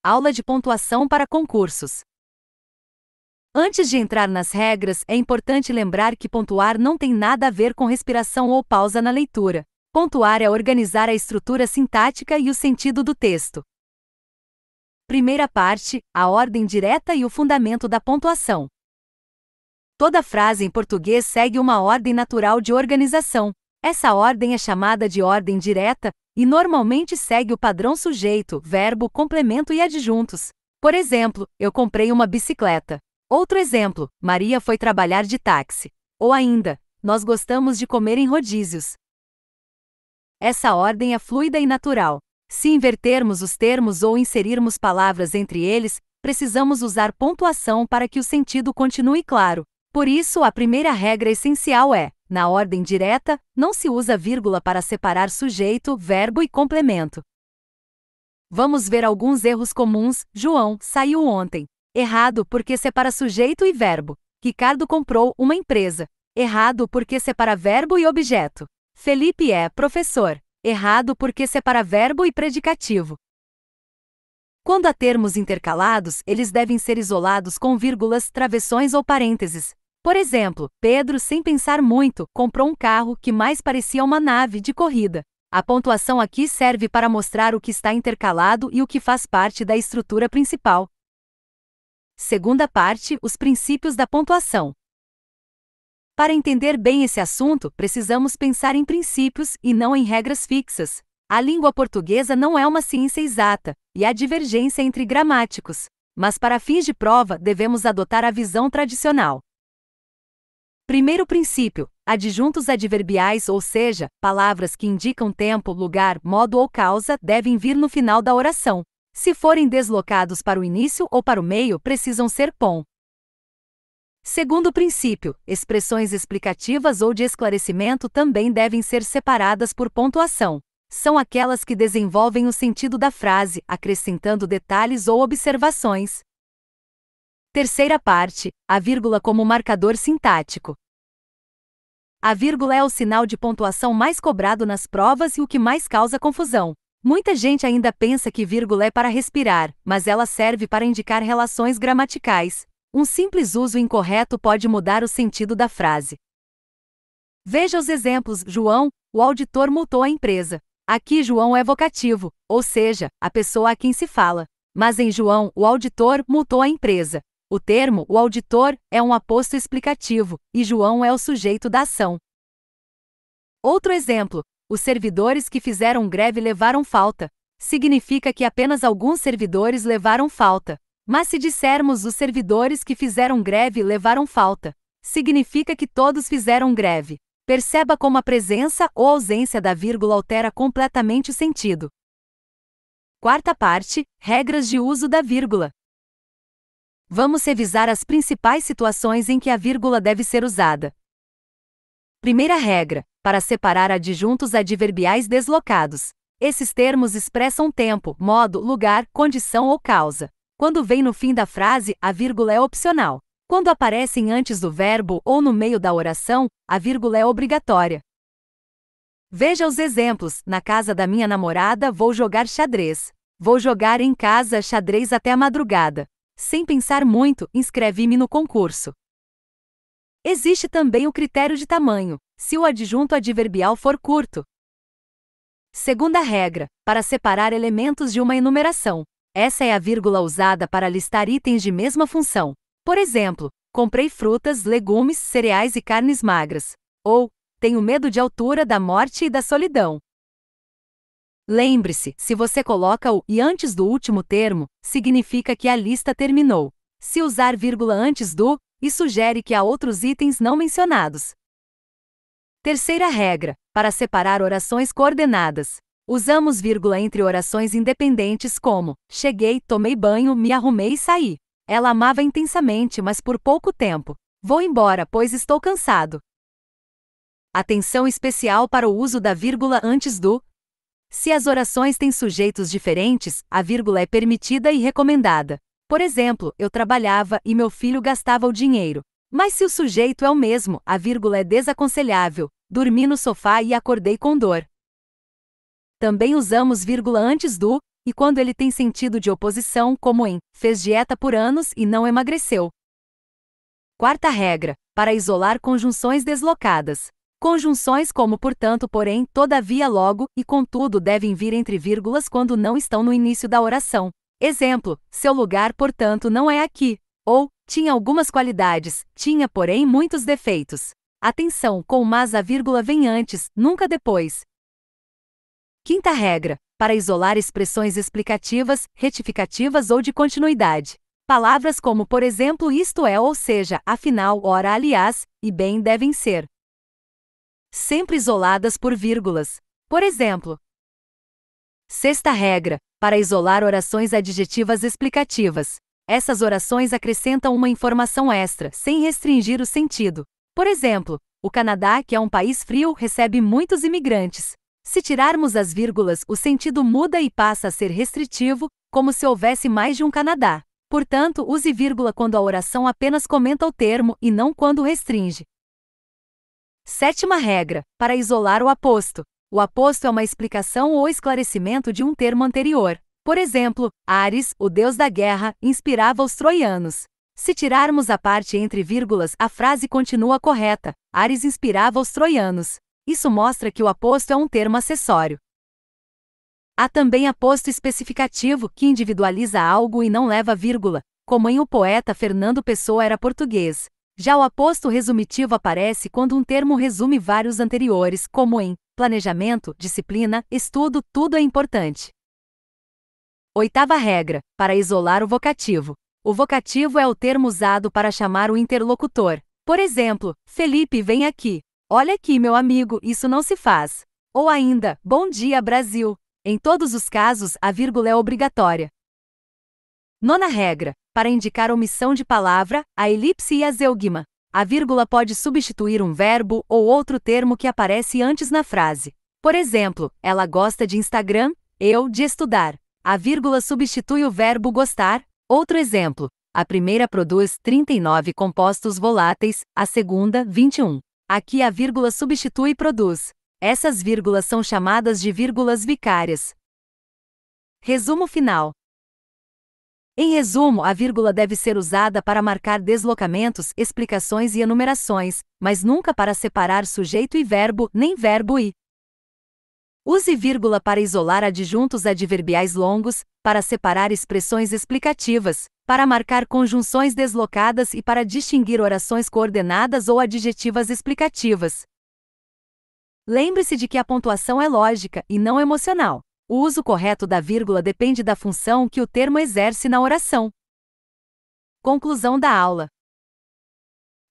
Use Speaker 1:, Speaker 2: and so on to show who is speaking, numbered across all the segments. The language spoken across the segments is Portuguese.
Speaker 1: Aula de pontuação para concursos. Antes de entrar nas regras, é importante lembrar que pontuar não tem nada a ver com respiração ou pausa na leitura. Pontuar é organizar a estrutura sintática e o sentido do texto. Primeira parte, a ordem direta e o fundamento da pontuação. Toda frase em português segue uma ordem natural de organização. Essa ordem é chamada de ordem direta e normalmente segue o padrão sujeito, verbo, complemento e adjuntos. Por exemplo, eu comprei uma bicicleta. Outro exemplo, Maria foi trabalhar de táxi. Ou ainda, nós gostamos de comer em rodízios. Essa ordem é fluida e natural. Se invertermos os termos ou inserirmos palavras entre eles, precisamos usar pontuação para que o sentido continue claro. Por isso, a primeira regra essencial é: na ordem direta, não se usa vírgula para separar sujeito, verbo e complemento. Vamos ver alguns erros comuns. João saiu ontem. Errado porque separa sujeito e verbo. Ricardo comprou uma empresa. Errado porque separa verbo e objeto. Felipe é professor. Errado porque separa verbo e predicativo. Quando há termos intercalados, eles devem ser isolados com vírgulas, travessões ou parênteses. Por exemplo, Pedro, sem pensar muito, comprou um carro que mais parecia uma nave de corrida. A pontuação aqui serve para mostrar o que está intercalado e o que faz parte da estrutura principal. Segunda parte, os princípios da pontuação. Para entender bem esse assunto, precisamos pensar em princípios e não em regras fixas. A língua portuguesa não é uma ciência exata, e há divergência entre gramáticos. Mas para fins de prova, devemos adotar a visão tradicional. Primeiro princípio: adjuntos adverbiais, ou seja, palavras que indicam tempo, lugar, modo ou causa, devem vir no final da oração. Se forem deslocados para o início ou para o meio, precisam ser POM. Segundo princípio: expressões explicativas ou de esclarecimento também devem ser separadas por pontuação. São aquelas que desenvolvem o sentido da frase, acrescentando detalhes ou observações. Terceira parte, a vírgula como marcador sintático. A vírgula é o sinal de pontuação mais cobrado nas provas e o que mais causa confusão. Muita gente ainda pensa que vírgula é para respirar, mas ela serve para indicar relações gramaticais. Um simples uso incorreto pode mudar o sentido da frase. Veja os exemplos. João, o auditor multou a empresa. Aqui João é vocativo, ou seja, a pessoa a quem se fala. Mas em João, o auditor multou a empresa. O termo, o auditor, é um aposto explicativo, e João é o sujeito da ação. Outro exemplo: os servidores que fizeram greve levaram falta. Significa que apenas alguns servidores levaram falta. Mas se dissermos os servidores que fizeram greve levaram falta, significa que todos fizeram greve. Perceba como a presença ou ausência da vírgula altera completamente o sentido. Quarta parte, regras de uso da vírgula. Vamos revisar as principais situações em que a vírgula deve ser usada. Primeira regra: para separar adjuntos adverbiais deslocados. Esses termos expressam tempo, modo, lugar, condição ou causa. Quando vem no fim da frase, a vírgula é opcional. Quando aparecem antes do verbo ou no meio da oração, a vírgula é obrigatória. Veja os exemplos. Na casa da minha namorada vou jogar xadrez. Vou jogar em casa xadrez até a madrugada. Sem pensar muito, inscrevi-me no concurso. Existe também o critério de tamanho, se o adjunto adverbial for curto. Segunda regra: para separar elementos de uma enumeração. Essa é a vírgula usada para listar itens de mesma função. Por exemplo, comprei frutas, legumes, cereais e carnes magras. Ou, tenho medo de altura, da morte e da solidão. Lembre-se, se você coloca o "e" antes do último termo, significa que a lista terminou. Se usar vírgula antes do "e", sugere que há outros itens não mencionados. Terceira regra: para separar orações coordenadas. Usamos vírgula entre orações independentes como: cheguei, tomei banho, me arrumei e saí. Ela amava intensamente, mas por pouco tempo. Vou embora, pois estou cansado. Atenção especial para o uso da vírgula antes do. Se as orações têm sujeitos diferentes, a vírgula é permitida e recomendada. Por exemplo, eu trabalhava e meu filho gastava o dinheiro. Mas se o sujeito é o mesmo, a vírgula é desaconselhável. Dormi no sofá e acordei com dor. Também usamos vírgula antes do e quando ele tem sentido de oposição, como em fez dieta por anos e não emagreceu. Quarta regra, para isolar conjunções deslocadas. Conjunções como portanto, porém, todavia, logo e contudo devem vir entre vírgulas quando não estão no início da oração. Exemplo, seu lugar, portanto, não é aqui. Ou, tinha algumas qualidades, tinha, porém, muitos defeitos. Atenção, com mas a vírgula vem antes, nunca depois. Quinta regra, para isolar expressões explicativas, retificativas ou de continuidade. Palavras como, por exemplo, isto é, ou seja, afinal, ora, aliás, e bem devem ser sempre isoladas por vírgulas. Por exemplo. Sexta regra, para isolar orações adjetivas explicativas. Essas orações acrescentam uma informação extra, sem restringir o sentido. Por exemplo, o Canadá, que é um país frio, recebe muitos imigrantes. Se tirarmos as vírgulas, o sentido muda e passa a ser restritivo, como se houvesse mais de um Canadá. Portanto, use vírgula quando a oração apenas comenta o termo e não quando restringe. Sétima regra, para isolar o aposto. O aposto é uma explicação ou esclarecimento de um termo anterior. Por exemplo, Ares, o deus da guerra, inspirava os troianos. Se tirarmos a parte entre vírgulas, a frase continua correta. Ares inspirava os troianos. Isso mostra que o aposto é um termo acessório. Há também aposto especificativo, que individualiza algo e não leva vírgula, como em O Poeta Fernando Pessoa era português. Já o aposto resumitivo aparece quando um termo resume vários anteriores, como em planejamento, disciplina, estudo, tudo é importante. Oitava regra, para isolar o vocativo. O vocativo é o termo usado para chamar o interlocutor. Por exemplo, Felipe, vem aqui. Olha aqui, meu amigo, isso não se faz. Ou ainda, bom dia, Brasil. Em todos os casos, a vírgula é obrigatória. Nona regra, para indicar omissão de palavra, a elipse e a zeugma. A vírgula pode substituir um verbo ou outro termo que aparece antes na frase. Por exemplo, ela gosta de Instagram, eu de estudar. A vírgula substitui o verbo gostar. Outro exemplo, a primeira produz 39 compostos voláteis, a segunda, 21. Aqui a vírgula substitui produz. Essas vírgulas são chamadas de vírgulas vicárias. Resumo final. Em resumo, a vírgula deve ser usada para marcar deslocamentos, explicações e enumerações, mas nunca para separar sujeito e verbo, nem verbo e. Use vírgula para isolar adjuntos adverbiais longos, para separar expressões explicativas, para marcar conjunções deslocadas e para distinguir orações coordenadas ou adjetivas explicativas. Lembre-se de que a pontuação é lógica e não emocional. O uso correto da vírgula depende da função que o termo exerce na oração. Conclusão da aula.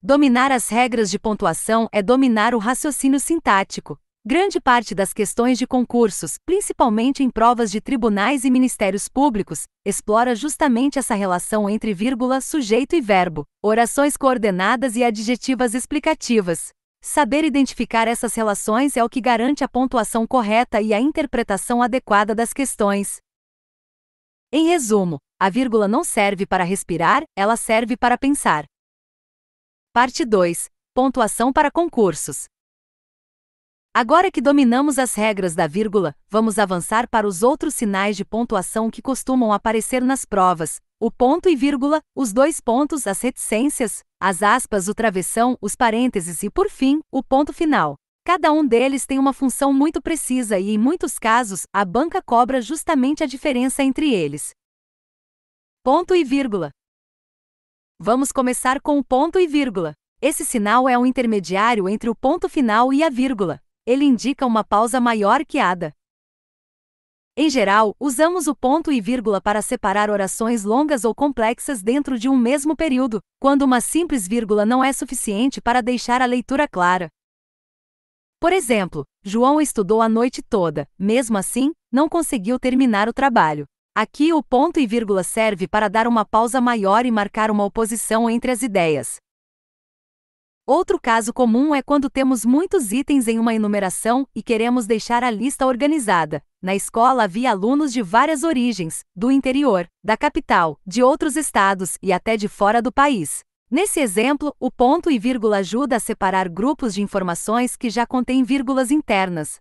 Speaker 1: Dominar as regras de pontuação é dominar o raciocínio sintático. Grande parte das questões de concursos, principalmente em provas de tribunais e ministérios públicos, explora justamente essa relação entre vírgula, sujeito e verbo, orações coordenadas e adjetivas explicativas. Saber identificar essas relações é o que garante a pontuação correta e a interpretação adequada das questões. Em resumo, a vírgula não serve para respirar, ela serve para pensar. Parte 2. Pontuação para concursos. Agora que dominamos as regras da vírgula, vamos avançar para os outros sinais de pontuação que costumam aparecer nas provas: o ponto e vírgula, os dois pontos, as reticências, as aspas, o travessão, os parênteses e, por fim, o ponto final. Cada um deles tem uma função muito precisa e, em muitos casos, a banca cobra justamente a diferença entre eles. Ponto e vírgula. Vamos começar com o ponto e vírgula. Esse sinal é um intermediário entre o ponto final e a vírgula. Ele indica uma pausa maior que a da. Em geral, usamos o ponto e vírgula para separar orações longas ou complexas dentro de um mesmo período, quando uma simples vírgula não é suficiente para deixar a leitura clara. Por exemplo, João estudou a noite toda, mesmo assim, não conseguiu terminar o trabalho. Aqui o ponto e vírgula serve para dar uma pausa maior e marcar uma oposição entre as ideias. Outro caso comum é quando temos muitos itens em uma enumeração e queremos deixar a lista organizada. Na escola havia alunos de várias origens, do interior, da capital, de outros estados e até de fora do país. Nesse exemplo, o ponto e vírgula ajuda a separar grupos de informações que já contêm vírgulas internas.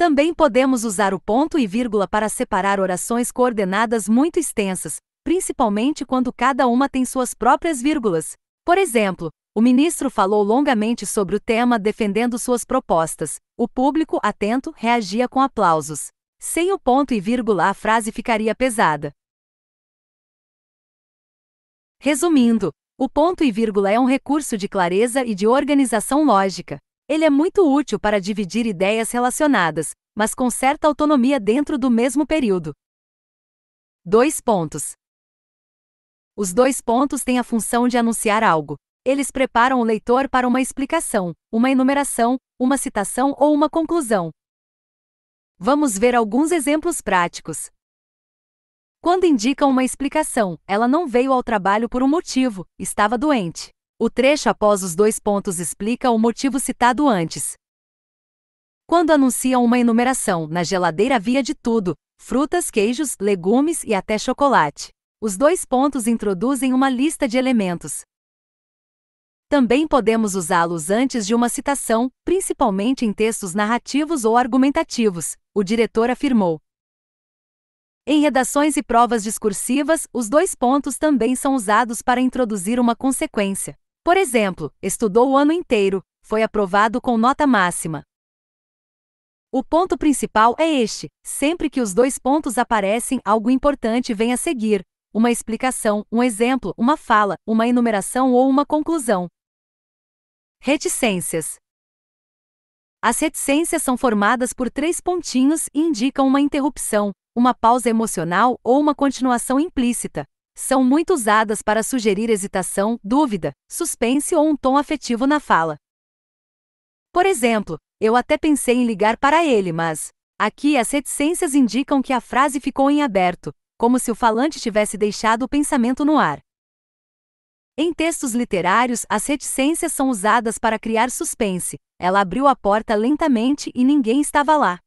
Speaker 1: Também podemos usar o ponto e vírgula para separar orações coordenadas muito extensas, principalmente quando cada uma tem suas próprias vírgulas. Por exemplo, o ministro falou longamente sobre o tema defendendo suas propostas. O público, atento, reagia com aplausos. Sem o ponto e vírgula, a frase ficaria pesada. Resumindo, o ponto e vírgula é um recurso de clareza e de organização lógica. Ele é muito útil para dividir ideias relacionadas, mas com certa autonomia dentro do mesmo período. 2 pontos. Os 2 pontos têm a função de anunciar algo. Eles preparam o leitor para uma explicação, uma enumeração, uma citação ou uma conclusão. Vamos ver alguns exemplos práticos. Quando indicam uma explicação, ela não veio ao trabalho por um motivo, estava doente. O trecho após os 2 pontos explica o motivo citado antes. Quando anunciam uma enumeração, na geladeira havia de tudo: frutas, queijos, legumes e até chocolate. Os 2 pontos introduzem uma lista de elementos. Também podemos usá-los antes de uma citação, principalmente em textos narrativos ou argumentativos, o diretor afirmou. Em redações e provas discursivas, os 2 pontos também são usados para introduzir uma consequência. Por exemplo, estudou o ano inteiro, foi aprovado com nota máxima. O ponto principal é este: sempre que os 2 pontos aparecem, algo importante vem a seguir: uma explicação, um exemplo, uma fala, uma enumeração ou uma conclusão. Reticências. As reticências são formadas por 3 pontinhos e indicam uma interrupção, uma pausa emocional ou uma continuação implícita. São muito usadas para sugerir hesitação, dúvida, suspense ou um tom afetivo na fala. Por exemplo, eu até pensei em ligar para ele, mas... Aqui as reticências indicam que a frase ficou em aberto, como se o falante tivesse deixado o pensamento no ar. Em textos literários, as reticências são usadas para criar suspense. Ela abriu a porta lentamente e ninguém estava lá.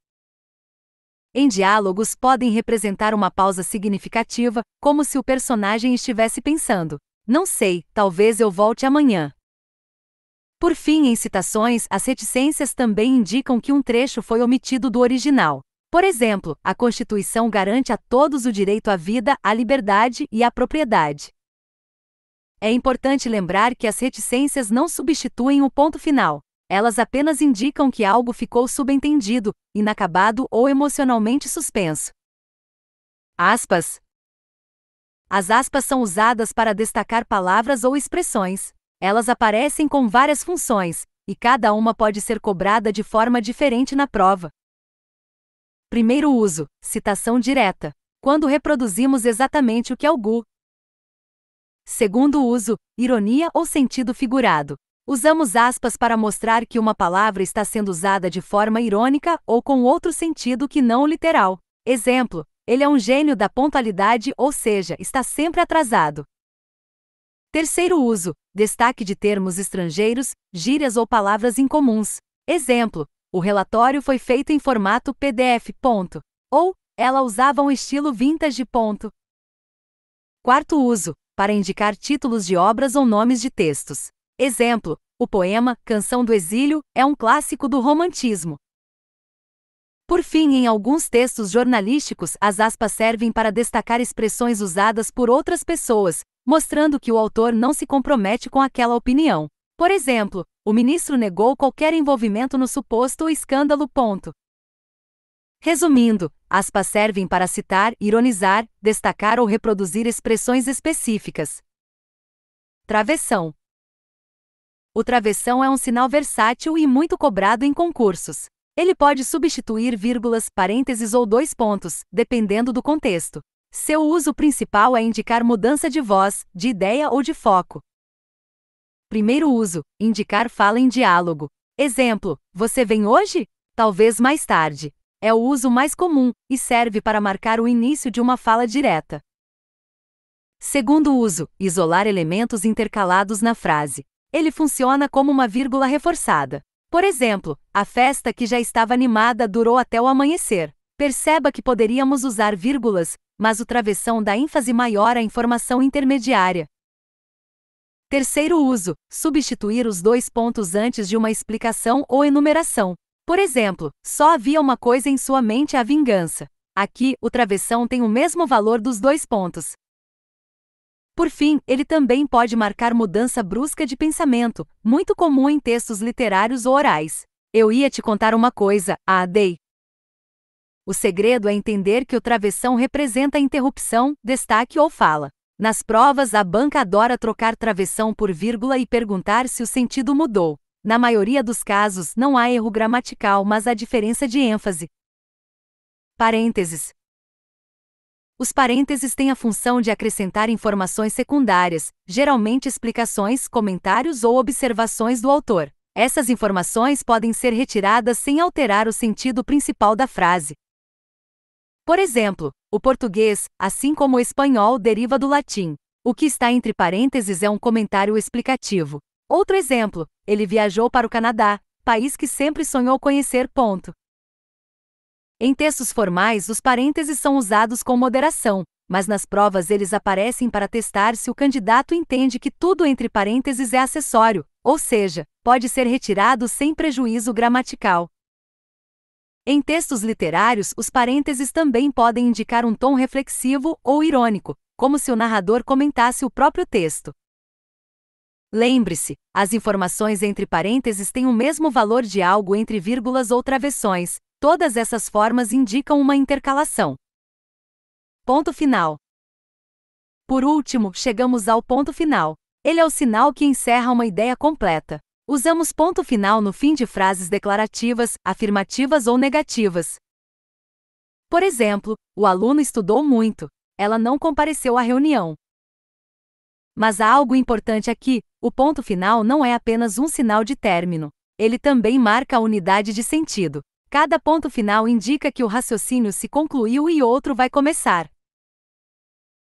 Speaker 1: Em diálogos podem representar uma pausa significativa, como se o personagem estivesse pensando: não sei, talvez eu volte amanhã. Por fim, em citações, as reticências também indicam que um trecho foi omitido do original. Por exemplo, a Constituição garante a todos o direito à vida, à liberdade e à propriedade. É importante lembrar que as reticências não substituem o ponto final. Elas apenas indicam que algo ficou subentendido, inacabado ou emocionalmente suspenso. Aspas. As aspas são usadas para destacar palavras ou expressões. Elas aparecem com várias funções, e cada uma pode ser cobrada de forma diferente na prova. Primeiro uso: citação direta, quando reproduzimos exatamente o que algo. Segundo uso: ironia ou sentido figurado. Usamos aspas para mostrar que uma palavra está sendo usada de forma irônica ou com outro sentido que não o literal. Exemplo: ele é um gênio da pontualidade, ou seja, está sempre atrasado. Terceiro uso: destaque de termos estrangeiros, gírias ou palavras incomuns. Exemplo: o relatório foi feito em formato PDF. Ou, ela usava um estilo vintage. Quarto uso: para indicar títulos de obras ou nomes de textos. Exemplo: o poema Canção do Exílio é um clássico do romantismo. Por fim, em alguns textos jornalísticos, as aspas servem para destacar expressões usadas por outras pessoas, mostrando que o autor não se compromete com aquela opinião. Por exemplo, o ministro negou qualquer envolvimento no suposto escândalo. Resumindo, aspas servem para citar, ironizar, destacar ou reproduzir expressões específicas. Travessão. O travessão é um sinal versátil e muito cobrado em concursos. Ele pode substituir vírgulas, parênteses ou 2 pontos, dependendo do contexto. Seu uso principal é indicar mudança de voz, de ideia ou de foco. Primeiro uso: indicar fala em diálogo. Exemplo: você vem hoje? Talvez mais tarde. É o uso mais comum, e serve para marcar o início de uma fala direta. Segundo uso: isolar elementos intercalados na frase. Ele funciona como uma vírgula reforçada. Por exemplo, a festa que já estava animada durou até o amanhecer. Perceba que poderíamos usar vírgulas, mas o travessão dá ênfase maior à informação intermediária. Terceiro uso: substituir os 2 pontos antes de uma explicação ou enumeração. Por exemplo, só havia uma coisa em sua mente: a vingança. Aqui, o travessão tem o mesmo valor dos 2 pontos. Por fim, ele também pode marcar mudança brusca de pensamento, muito comum em textos literários ou orais. Eu ia te contar uma coisa, Adei. O segredo é entender que o travessão representa interrupção, destaque ou fala. Nas provas, a banca adora trocar travessão por vírgula e perguntar se o sentido mudou. Na maioria dos casos, não há erro gramatical, mas há diferença de ênfase. Parênteses. Os parênteses têm a função de acrescentar informações secundárias, geralmente explicações, comentários ou observações do autor. Essas informações podem ser retiradas sem alterar o sentido principal da frase. Por exemplo, o português, assim como o espanhol, deriva do latim. O que está entre parênteses é um comentário explicativo. Outro exemplo: ele viajou para o Canadá, país que sempre sonhou conhecer. Em textos formais, os parênteses são usados com moderação, mas nas provas eles aparecem para testar se o candidato entende que tudo entre parênteses é acessório, ou seja, pode ser retirado sem prejuízo gramatical. Em textos literários, os parênteses também podem indicar um tom reflexivo ou irônico, como se o narrador comentasse o próprio texto. Lembre-se, as informações entre parênteses têm o mesmo valor de algo entre vírgulas ou travessões. Todas essas formas indicam uma intercalação. Ponto final. Por último, chegamos ao ponto final. Ele é o sinal que encerra uma ideia completa. Usamos ponto final no fim de frases declarativas, afirmativas ou negativas. Por exemplo, o aluno estudou muito. Ela não compareceu à reunião. Mas há algo importante aqui: o ponto final não é apenas um sinal de término. Ele também marca a unidade de sentido. Cada ponto final indica que o raciocínio se concluiu e outro vai começar.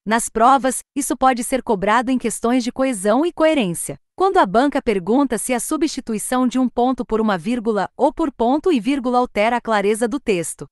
Speaker 1: Nas provas, isso pode ser cobrado em questões de coesão e coerência. Quando a banca pergunta se a substituição de um ponto por uma vírgula ou por ponto e vírgula altera a clareza do texto.